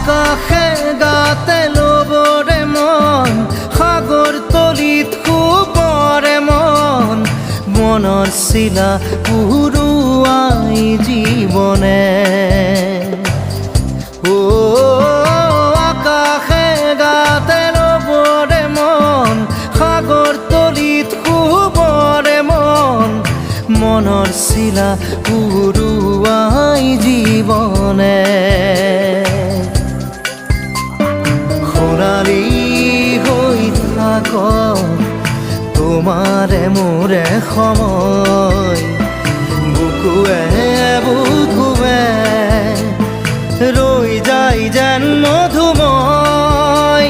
আকাশে গাতে ল'বৰে মন সাগৰ তলিত শুবৰে মন মনৰ চিলা উৰুৱাই জীৱনে আকাশে গাতে ল'বৰে মন সাগৰ তলিত শুবৰে মন মনৰ চিলা উৰুৱাই জীৱনে খৰালি হৈ থাক তোমাৰে মোৰে সময় বুকুৱে বুকুৱে ৰৈ যায় যেন মধুময়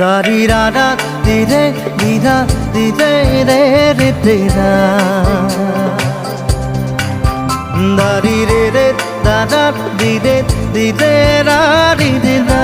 দাৰি ৰাধা দিদে দিদা দিদে ৰে ৰে দিদা দাৰি ৰে ৰে দাদা দিদে দিদে ৰা দিদা